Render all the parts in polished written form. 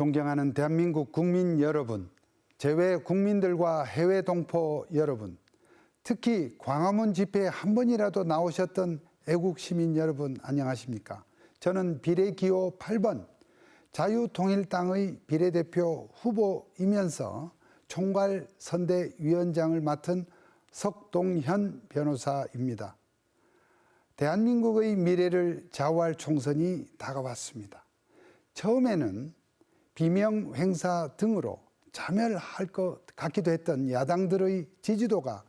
존경하는 대한민국 국민 여러분, 제외 국민들과 해외 동포 여러분, 특히 광화문 집회에 한 번이라도 나오셨던 애국 시민 여러분 안녕하십니까? 저는 비례기호 8번 자유통일당의 비례대표 후보이면서 총괄 선대위원장을 맡은 석동현 변호사입니다. 대한민국의 미래를 좌우할 총선이 다가왔습니다. 처음에는 비명 행사 등으로 자멸할 것 같기도 했던 야당들의 지지도가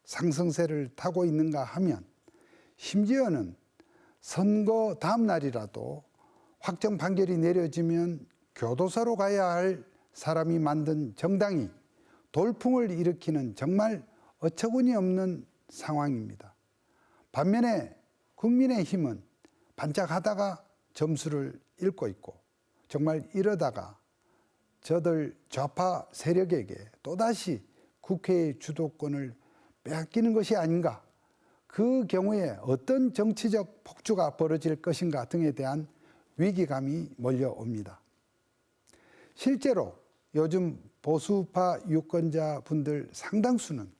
상승세를 타고 있는가 하면 심지어는 선거 다음 날이라도 확정 판결이 내려지면 교도소로 가야 할 사람이 만든 정당이 돌풍을 일으키는 정말 어처구니 없는 상황입니다. 반면에 국민의힘은 반짝하다가 점수를 잃고 있고 정말 이러다가 저들 좌파 세력에게 또다시 국회의 주도권을 빼앗기는 것이 아닌가, 그 경우에 어떤 정치적 폭주가 벌어질 것인가 등에 대한 위기감이 몰려옵니다. 실제로 요즘 보수파 유권자분들 상당수는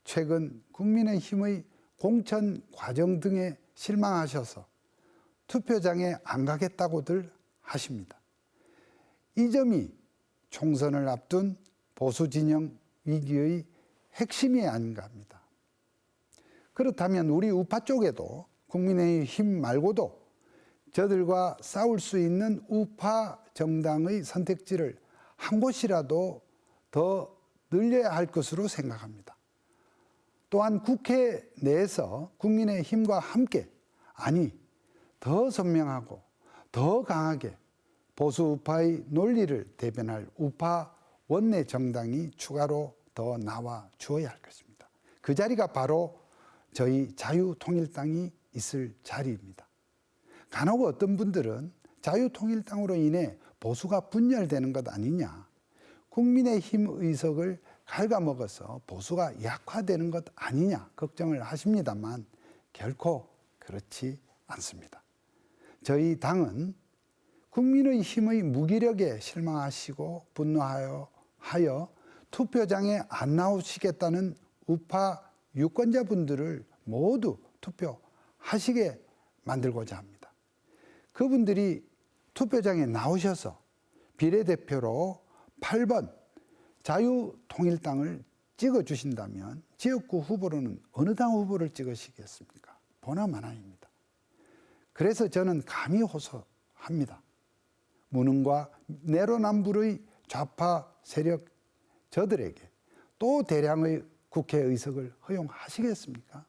최근 국민의힘의 공천 과정 등에 실망하셔서 투표장에 안 가겠다고들 하십니다. 이 점이 총선을 앞둔 보수 진영 위기의 핵심이 아닌가 합니다. 그렇다면 우리 우파 쪽에도 국민의힘 말고도 저들과 싸울 수 있는 우파 정당의 선택지를 한 곳이라도 더 늘려야 할 것으로 생각합니다. 또한 국회 내에서 국민의힘과 함께, 아니 더 선명하고 더 강하게 보수 우파의 논리를 대변할 우파 원내 정당이 추가로 더 나와 주어야 할 것입니다. 그 자리가 바로 저희 자유통일당이 있을 자리입니다. 간혹 어떤 분들은 자유통일당으로 인해 보수가 분열되는 것 아니냐, 국민의힘 의석을 갉아먹어서 보수가 약화되는 것 아니냐 걱정을 하십니다만 결코 그렇지 않습니다. 저희 당은 국민의힘의 무기력에 실망하시고 분노하여 투표장에 안 나오시겠다는 우파 유권자분들을 모두 투표하시게 만들고자 합니다. 그분들이 투표장에 나오셔서 비례대표로 8번 자유통일당을 찍어주신다면 지역구 후보로는 어느 당 후보를 찍으시겠습니까? 보나마나입니다. 그래서 저는 감히 호소합니다. 무능과 내로남불의 좌파 세력 저들에게 또 대량의 국회 의석을 허용하시겠습니까?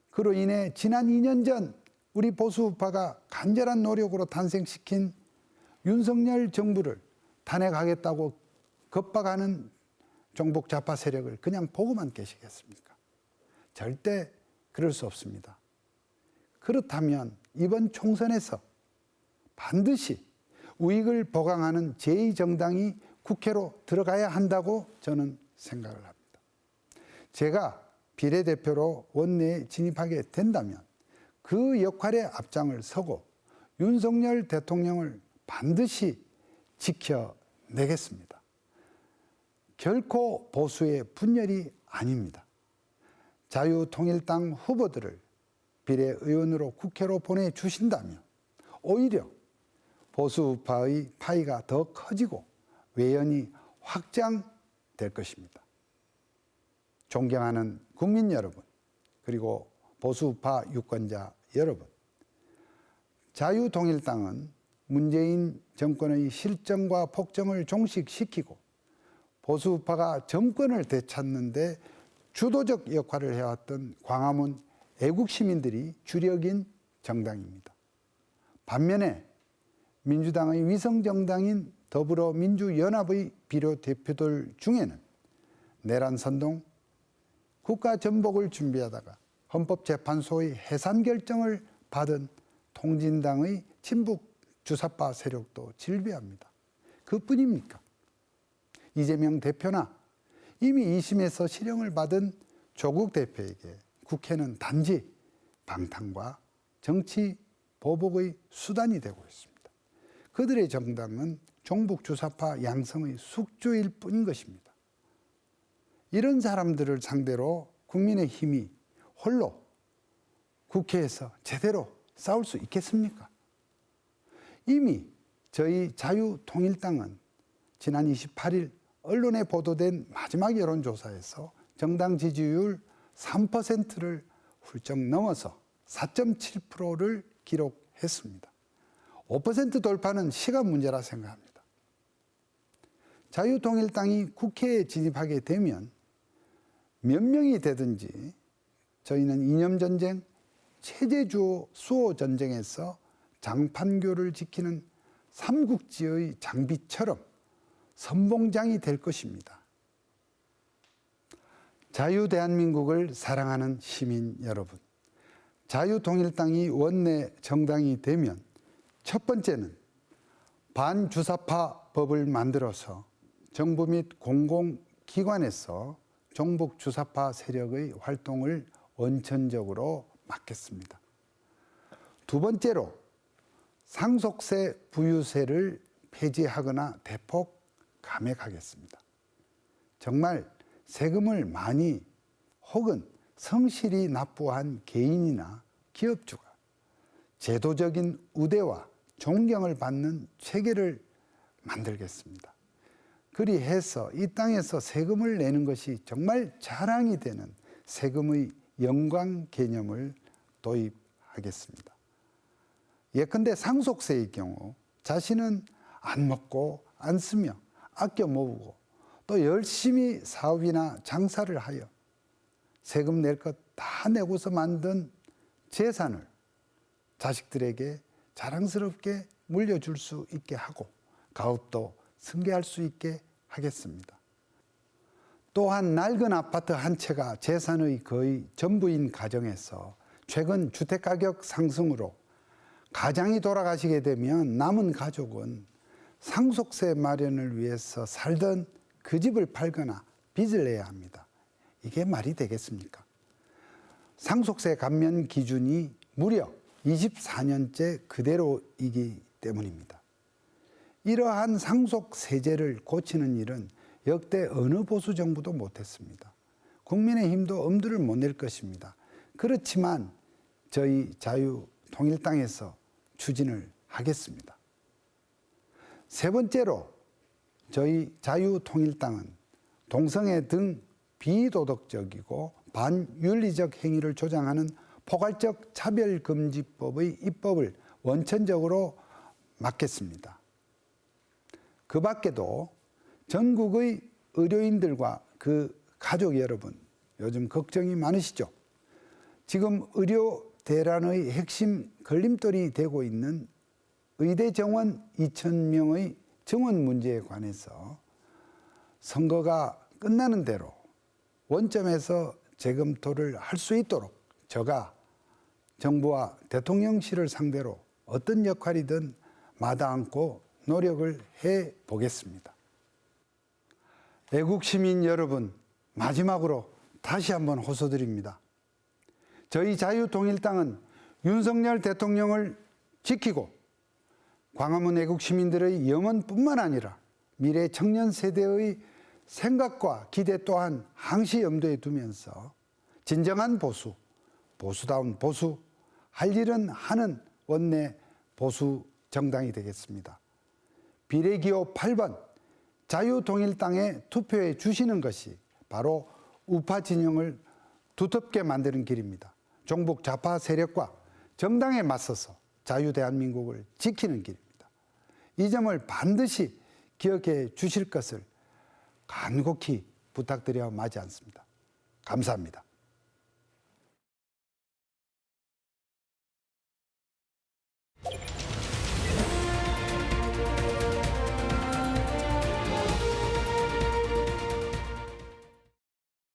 그로 인해 지난 2년 전 우리 보수우파가 간절한 노력으로 탄생시킨 윤석열 정부를 탄핵하겠다고 겁박하는 종북 좌파 세력을 그냥 보고만 계시겠습니까? 절대 그럴 수 없습니다. 그렇다면 이번 총선에서 반드시 우익을 보강하는 제2정당이 국회로 들어가야 한다고 저는 생각을 합니다. 제가 비례대표로 원내에 진입하게 된다면 그 역할에 앞장을 서고 윤석열 대통령을 반드시 지켜내겠습니다. 결코 보수의 분열이 아닙니다. 자유통일당 후보들을 비례의원으로 국회로 보내주신다면 오히려 보수우파의 파이가 더 커지고 외연이 확장될 것입니다. 존경하는 국민 여러분, 그리고 보수우파 유권자 여러분, 자유통일당은 문재인 정권의 실정과 폭정을 종식시키고 보수우파가 정권을 되찾는 데 주도적 역할을 해왔던 광화문 애국시민들이 주력인 정당입니다. 반면에 민주당의 위성정당인 더불어민주연합의 비례대표들 중에는 내란선동, 국가전복을 준비하다가 헌법재판소의 해산 결정을 받은 통진당의 친북 주사파 세력도 질비합니다. 그뿐입니까? 이재명 대표나 이미 2심에서 실형을 받은 조국 대표에게 국회는 단지 방탄과 정치 보복의 수단이 되고 있습니다. 그들의 정당은 종북주사파 양성의 숙주일 뿐인 것입니다. 이런 사람들을 상대로 국민의힘이 홀로 국회에서 제대로 싸울 수 있겠습니까? 이미 저희 자유통일당은 지난 28일 언론에 보도된 마지막 여론조사에서 정당 지지율 3%를 훌쩍 넘어서 4.7%를 기록했습니다. 5% 돌파는 시간 문제라 생각합니다. 자유통일당이 국회에 진입하게 되면 몇 명이 되든지 저희는 이념전쟁, 체제주어 수호 전쟁에서 장판교를 지키는 삼국지의 장비처럼 선봉장이 될 것입니다. 자유대한민국을 사랑하는 시민 여러분, 자유통일당이 원내 정당이 되면 첫 번째는 반주사파 법을 만들어서 정부 및 공공기관에서 종북주사파 세력의 활동을 원천적으로 막겠습니다. 두 번째로 상속세 부유세를 폐지하거나 대폭 감액하겠습니다. 정말 세금을 많이 혹은 성실히 납부한 개인이나 기업주가 제도적인 우대와 존경을 받는 체계를 만들겠습니다. 그리해서 이 땅에서 세금을 내는 것이 정말 자랑이 되는 세금의 영광 개념을 도입하겠습니다. 예컨대 상속세의 경우 자신은 안 먹고 안 쓰며 아껴 모으고 또 열심히 사업이나 장사를 하여 세금 낼 것 다 내고서 만든 재산을 자식들에게 자랑스럽게 물려줄 수 있게 하고 가업도 승계할 수 있게 하겠습니다. 또한 낡은 아파트 한 채가 재산의 거의 전부인 가정에서 최근 주택가격 상승으로 가장이 돌아가시게 되면 남은 가족은 상속세 마련을 위해서 살던 그 집을 팔거나 빚을 내야 합니다. 이게 말이 되겠습니까? 상속세 감면 기준이 무려 24년째 그대로이기 때문입니다. 이러한 상속세제를 고치는 일은 역대 어느 보수 정부도 못했습니다. 국민의힘도 엄두를 못 낼 것입니다. 그렇지만 저희 자유통일당에서 추진을 하겠습니다. 세 번째로 저희 자유통일당은 동성애 등 비도덕적이고 반윤리적 행위를 조장하는 포괄적 차별금지법의 입법을 원천적으로 막겠습니다. 그 밖에도 전국의 의료인들과 그 가족 여러분, 요즘 걱정이 많으시죠? 지금 의료 대란의 핵심 걸림돌이 되고 있는 의대 정원 2,000명의 정원 문제에 관해서 선거가 끝나는 대로 원점에서 재검토를 할 수 있도록 제가 정부와 대통령실을 상대로 어떤 역할이든 마다 않고 노력을 해 보겠습니다. 애국 시민 여러분, 마지막으로 다시 한번 호소드립니다. 저희 자유통일당은 윤석열 대통령을 지키고 광화문 애국 시민들의 영혼뿐만 아니라 미래 청년 세대의 생각과 기대 또한 항시 염두에 두면서 진정한 보수, 보수다운 보수, 할 일은 하는 원내 보수 정당이 되겠습니다. 비례기호 8번 자유통일당에 투표해 주시는 것이 바로 우파 진영을 두텁게 만드는 길입니다. 종북 좌파 세력과 정당에 맞서서 자유대한민국을 지키는 길입니다. 이 점을 반드시 기억해 주실 것을 간곡히 부탁드려 마지 않습니다. 감사합니다.